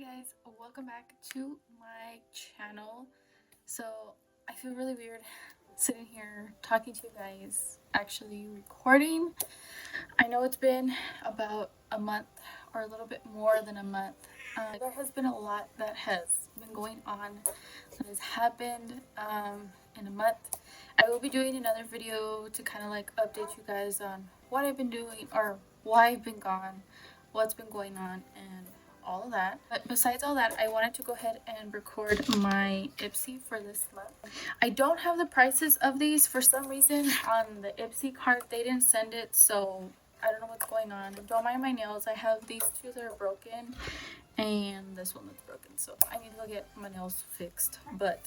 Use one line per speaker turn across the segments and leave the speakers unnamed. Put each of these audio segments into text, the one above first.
guys, welcome back to my channel. So I feel really weird sitting here talking to you guys, actually recording. I know it's been about a month or a little bit more than a month. There has been a lot that has been going on that has happened in a month. I will be doing another video to kind of like update you guys on what I've been doing or why I've been gone, what's been going on, and all of that. But besides all that, I wanted to go ahead and record my Ipsy for this month. I don't have the prices of these for some reason on the Ipsy card. They didn't send it, so I don't know what's going on. Don't mind my nails. I have these two that are broken and this one that's broken, so I need to go get my nails fixed. But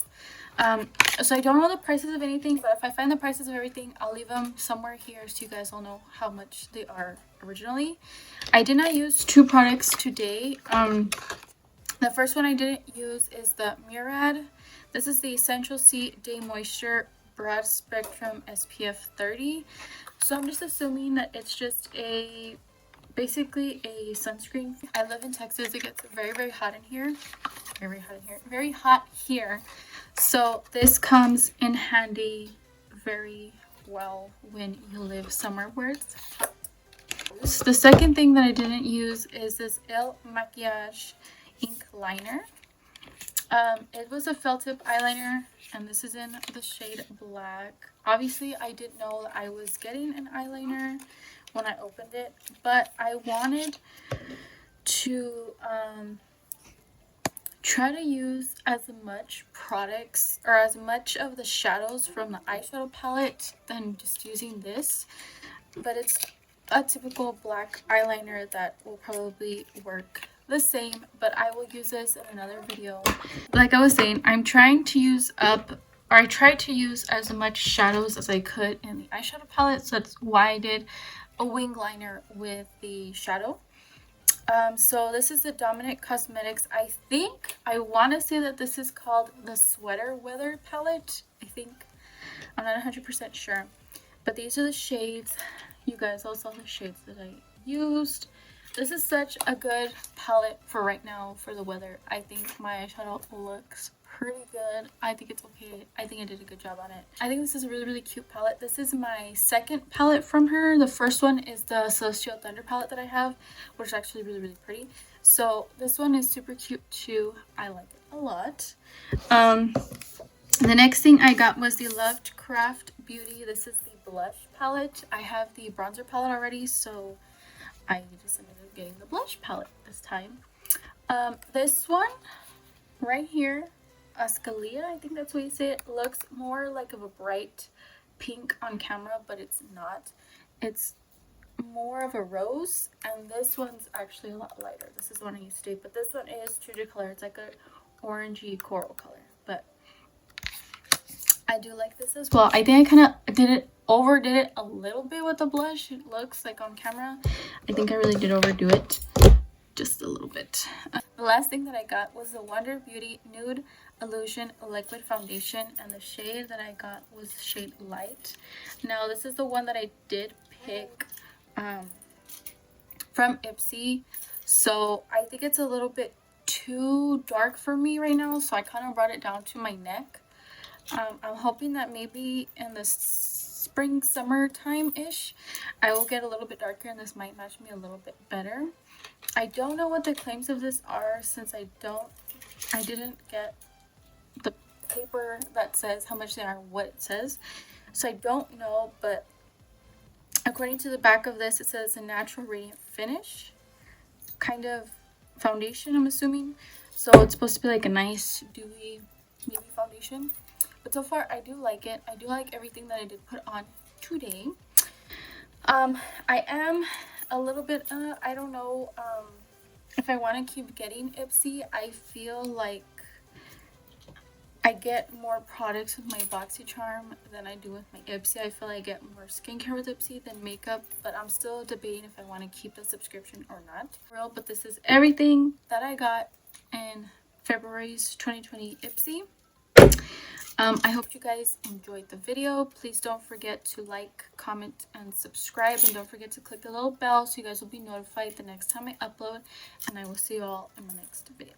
so I don't know the prices of anything, but if I find the prices of everything, I'll leave them somewhere here so you guys all know how much they are originally. I did not use two products today. The first one I didn't use is the Murad. This is the Essential C Day Moisture Broad Spectrum SPF 30. So I'm just assuming that it's just basically a sunscreen. I live in Texas. It gets very hot in here. Very hot here. So this comes in handy very well when you live somewhere where it's hot. The second thing that I didn't use is this Il Maquillage ink liner. It was a felt tip eyeliner, and this is in the shade black. Obviously I didn't know that I was getting an eyeliner when I opened it, but I wanted to try to use as much products or as much of the shadows from the eyeshadow palette than just using this. But it's a typical black eyeliner that will probably work the same, but I will use this in another video. Like I was saying, I'm trying to use up, or I tried to use as much shadows as I could in the eyeshadow palette, so that's why I did a wing liner with the shadow. So this is the Dominant Cosmetics. I want to say that this is called the Sweater Weather palette. I'm not 100% sure, but these are the shades. You guys all saw the shades that I used. This is such a good palette for right now for the weather. I think my eyeshadow looks pretty good. I think it's okay. I think I did a good job on it. I think this is a really cute palette. This is my second palette from her. The first one is the Celestial Thunder palette that I have, which is actually really pretty. So this one is super cute too. I like it a lot. The next thing I got was the Loved Craft Beauty. This is the blush palette. I have the bronzer palette already, so I just ended up getting the blush palette this time. This one right here, Ascalia, I think that's what you say it, looks more like of a bright pink on camera, but it's not. It's more of a rose, and this one's actually a lot lighter. This is the one I used to do, but this one is true to color. It's like a orangey coral color, but I do like this as well. I think I kind of overdid it a little bit with the blush. It looks like on camera, I think I really did overdo it just a little bit. The last thing that I got was the Wonder Beauty Nude Illusion Liquid Foundation, and the shade that I got was shade Light. Now this is the one that I did pick from Ipsy, so I think it's a little bit too dark for me right now, so I kind of brought it down to my neck. I'm hoping that maybe in the spring summertime ish I will get a little bit darker, and this might match me a little bit better. I don't know what the claims of this are, since I didn't get the paper that says how much they are, what it says, so I don't know. But according to the back of this, it says a natural radiant finish kind of foundation, I'm assuming. So it's supposed to be like a nice dewy maybe foundation. But so far, I do like it. I do like everything that I did put on today. I am a little bit, I don't know if I want to keep getting Ipsy. I feel like I get more products with my BoxyCharm than I do with my Ipsy. I feel like I get more skincare with Ipsy than makeup, but I'm still debating if I want to keep the subscription or not. But this is everything that I got in February's 2020 Ipsy. I hope you guys enjoyed the video. Please don't forget to like, comment, and subscribe, and don't forget to click the little bell so you guys will be notified the next time I upload, and I will see you all in my next video.